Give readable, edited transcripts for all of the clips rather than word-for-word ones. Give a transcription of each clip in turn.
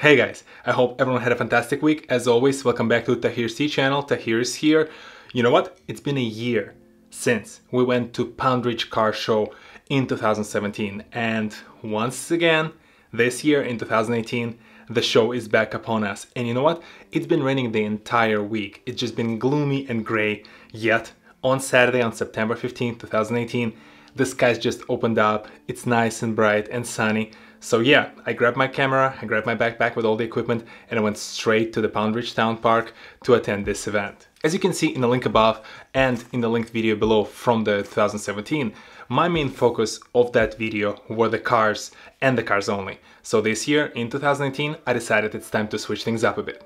Hey guys, I hope everyone had a fantastic week. As always, welcome back to TohirT channel. Tahir is here. You know what? It's been a year since we went to Pound Ridge Car Show in 2017. And once again, this year in 2018, the show is back upon us. And you know what? It's been raining the entire week. It's just been gloomy and gray. Yet, on Saturday, on September 15th, 2018, the skies just opened up. It's nice and bright and sunny. So yeah, I grabbed my camera, I grabbed my backpack with all the equipment, and I went straight to the Pound Ridge Town Park to attend this event. As you can see in the link above and in the linked video below from the 2017, my main focus of that video were the cars and the cars only. So this year, in 2018, I decided it's time to switch things up a bit.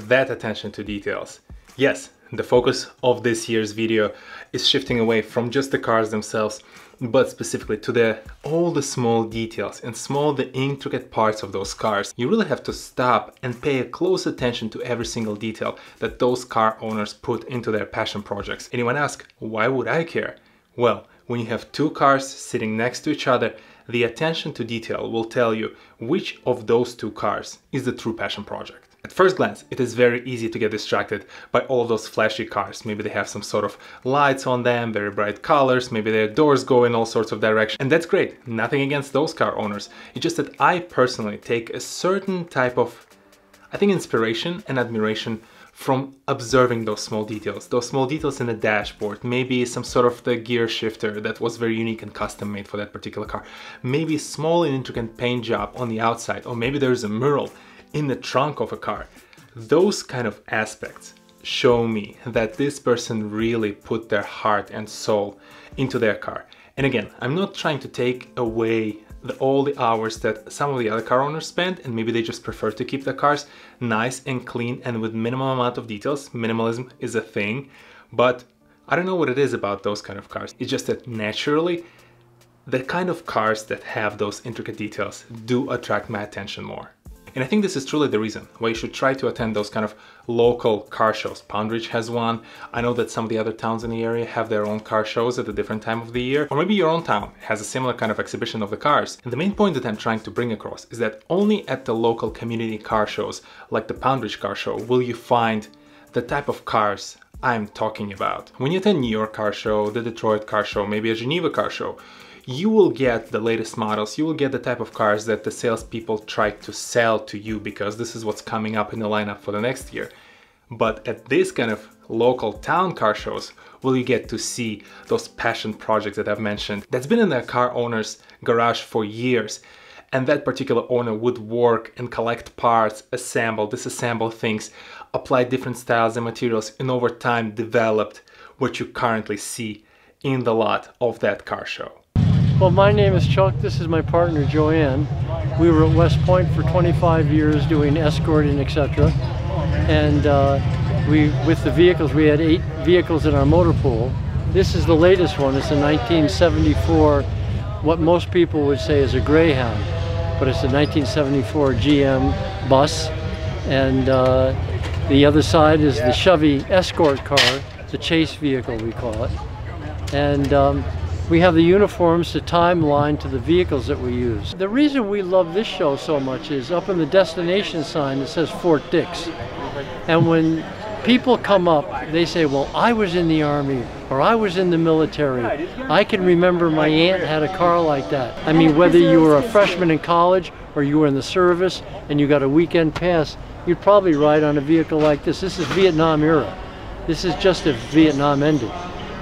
That attention to details. Yes, the focus of this year's video is shifting away from just the cars themselves, but specifically to all the small details and the intricate parts of those cars. You really have to stop and pay a close attention to every single detail that those car owners put into their passion projects. And you might ask, why would I care? Well, when you have two cars sitting next to each other, the attention to detail will tell you which of those two cars is the true passion project. At first glance, it is very easy to get distracted by all of those flashy cars. Maybe they have some sort of lights on them, very bright colors, maybe their doors go in all sorts of directions. And that's great, nothing against those car owners. It's just that I personally take a certain type of, I think, inspiration and admiration from observing those small details in the dashboard, maybe some sort of the gear shifter that was very unique and custom made for that particular car, maybe a small and intricate paint job on the outside, or maybe there's a mural in the trunk of a car. Those kind of aspects show me that this person really put their heart and soul into their car. And again, I'm not trying to take away all the hours that some of the other car owners spend, and maybe they just prefer to keep their cars nice and clean and with minimal amount of details. Minimalism is a thing, but I don't know what it is about those kind of cars. It's just that naturally, the kind of cars that have those intricate details do attract my attention more. And I think this is truly the reason why you should try to attend those kind of local car shows. Pound Ridge has one. I know that some of the other towns in the area have their own car shows at a different time of the year. Or maybe your own town has a similar kind of exhibition of the cars. And the main point that I'm trying to bring across is that only at the local community car shows, like the Pound Ridge Car Show, will you find the type of cars I'm talking about. When you attend New York Car Show, the Detroit Car Show, maybe a Geneva Car Show, you will get the latest models, you will get the type of cars that the salespeople try to sell to you because this is what's coming up in the lineup for the next year. But at this kind of local town car shows, will you get to see those passion projects that I've mentioned that's been in the car owner's garage for years. And that particular owner would work and collect parts, assemble, disassemble things, apply different styles and materials, and over time developed what you currently see in the lot of that car show. Well, my name is Chuck. This is my partner, Joanne. We were at West Point for 25 years doing escorting, etc. And with the vehicles, we had 8 vehicles in our motor pool. This is the latest one. It's a 1974, what most people would say is a Greyhound, but it's a 1974 GM bus. And the other side is the Chevy escort car, the chase vehicle we call it. And we have the uniforms, the timeline to the vehicles that we use. The reason we love this show so much is up in the destination sign it says Fort Dix. And when people come up, they say, well, I was in the Army or I was in the military. I can remember my aunt had a car like that. I mean, whether you were a freshman in college or you were in the service and you got a weekend pass, you'd probably ride on a vehicle like this. This is Vietnam era. This is just if Vietnam ended.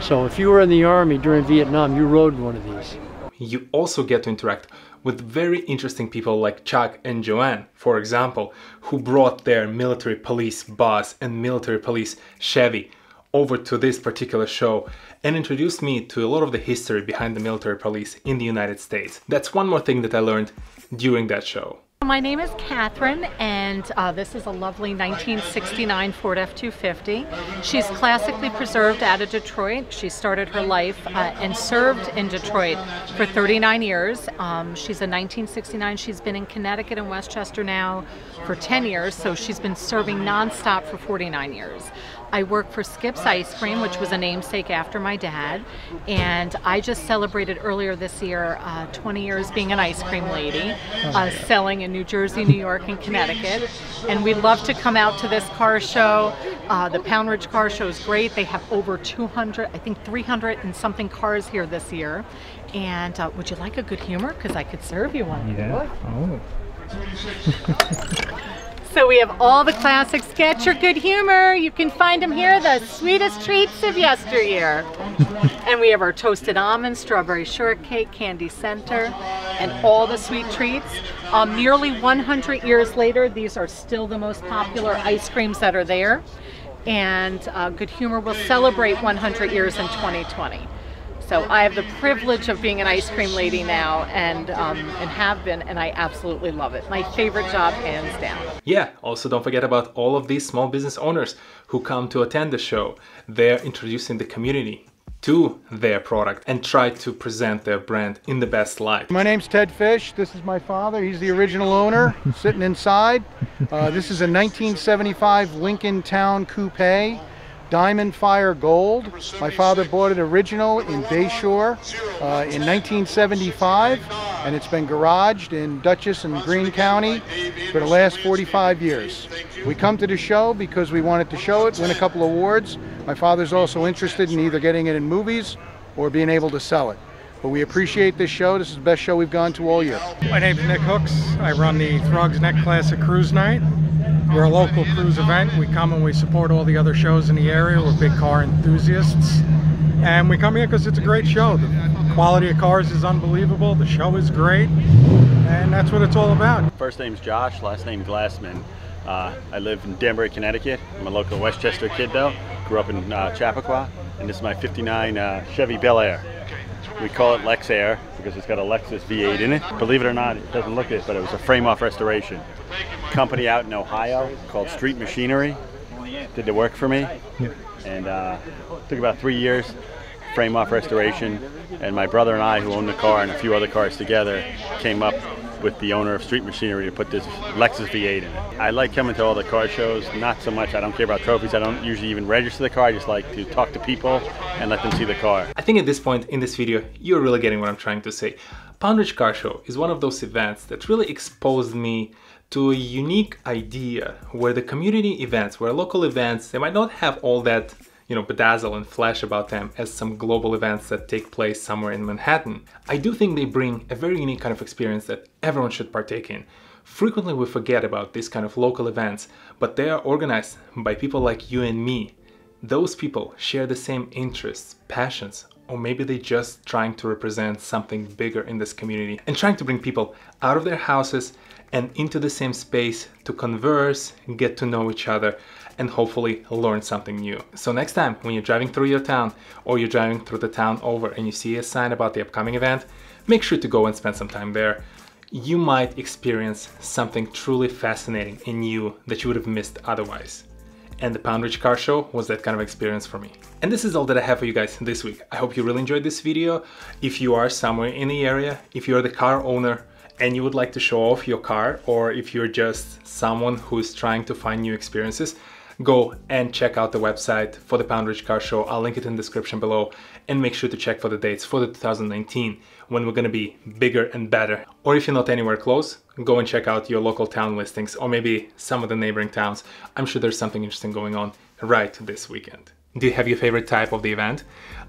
So if you were in the Army during Vietnam, you rode one of these. You also get to interact with very interesting people like Chuck and Joanne, for example, who brought their military police bus and military police Chevy over to this particular show and introduced me to a lot of the history behind the military police in the United States. That's one more thing that I learned during that show. My name is Catherine, and this is a lovely 1969 Ford F-250. She's classically preserved out of Detroit. She started her life and served in Detroit for 39 years. She's a 1969. She's been in Connecticut and Westchester now for 10 years, so she's been serving nonstop for 49 years. I work for Skip's Ice Cream, which was a namesake after my dad, and I just celebrated earlier this year 20 years being an ice cream lady, selling in New Jersey, New York, and Connecticut. And we love to come out to this car show. The Pound Ridge Car Show is great. They have over 200, I think 300 and something cars here this year. And would you like a good humor? Because I could serve you one. Yeah. Oh. So we have all the classics. Get your good humor. You can find them here, the sweetest treats of yesteryear. And we have our toasted almonds, strawberry shortcake, candy center, and all the sweet treats. Nearly 100 years later, these are still the most popular ice creams that are there. And Good Humor will celebrate 100 years in 2020. So I have the privilege of being an ice cream lady now, and have been, and I absolutely love it. My favorite job, hands down. Yeah, also don't forget about all of these small business owners who come to attend the show. They're introducing the community to their product and try to present their brand in the best light. My name's Ted Fish. This is my father. He's the original owner, sitting inside. This is a 1975 Lincoln Town Coupe. Diamond Fire Gold. My father bought it original in Bayshore in 1975, and it's been garaged in Dutchess and Greene County for the last 45 years. We come to the show because we wanted to show it, win a couple awards. My father's also interested in either getting it in movies or being able to sell it. But we appreciate this show. This is the best show we've gone to all year. My name's Nick Hooks. I run the Throgs Neck Classic Cruise Night. We're a local cruise event. We come and we support all the other shows in the area. We're big car enthusiasts. And we come here because it's a great show. The quality of cars is unbelievable. The show is great. And that's what it's all about. First name's Josh, last name Glassman. I live in Danbury, Connecticut. I'm a local Westchester kid though. Grew up in Chappaqua. And this is my 59 Chevy Bel Air. We call it Lex Air because it's got a Lexus V8 in it. Believe it or not, it doesn't look it, but it was a frame-off restoration. Company out in Ohio called Street Machinery did the work for me. Yeah. And took about 3 years, frame-off restoration. And my brother and I, who own the car and a few other cars together, came up with the owner of Street Machinery to put this Lexus V8 in it. I like coming to all the car shows, not so much, I don't care about trophies, I don't usually even register the car, I just like to talk to people and let them see the car. I think at this point in this video, you're really getting what I'm trying to say. Pound Ridge Car Show is one of those events that really exposed me to a unique idea where the community events, where local events, they might not have all that bedazzle and flash about them as some global events that take place somewhere in Manhattan. I do think they bring a very unique kind of experience that everyone should partake in. Frequently we forget about these kind of local events, but they are organized by people like you and me. Those people share the same interests, passions, or maybe they're just trying to represent something bigger in this community and trying to bring people out of their houses and into the same space to converse, get to know each other, and hopefully learn something new. So next time when you're driving through your town or you're driving through the town over and you see a sign about the upcoming event, make sure to go and spend some time there. You might experience something truly fascinating and new that you would have missed otherwise. And the Pound Ridge Car Show was that kind of experience for me. And this is all that I have for you guys this week. I hope you really enjoyed this video. If you are somewhere in the area, if you're the car owner and you would like to show off your car, or if you're just someone who's trying to find new experiences, go and check out the website for the Pound Ridge Car Show. I'll link it in the description below, and make sure to check for the dates for the 2019 when we're gonna be bigger and better. Or if you're not anywhere close, go and check out your local town listings or maybe some of the neighboring towns. I'm sure there's something interesting going on right this weekend. Do you have your favorite type of the event?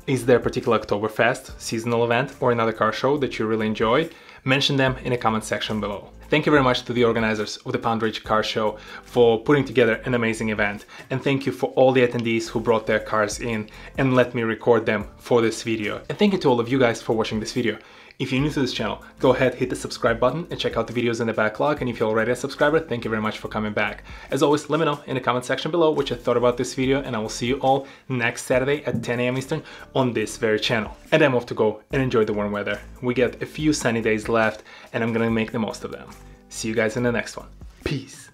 Is there a particular Oktoberfest, seasonal event, or another car show that you really enjoy? Mention them in the comment section below. Thank you very much to the organizers of the Pound Ridge Car Show for putting together an amazing event. And thank you for all the attendees who brought their cars in and let me record them for this video. And thank you to all of you guys for watching this video. If you're new to this channel, go ahead, hit the subscribe button and check out the videos in the backlog. And if you're already a subscriber, thank you very much for coming back. As always, let me know in the comment section below what you thought about this video, and I will see you all next Saturday at 10 AM Eastern on this very channel. And I'm off to go and enjoy the warm weather. We get a few sunny days left and I'm gonna make the most of them. See you guys in the next one. Peace.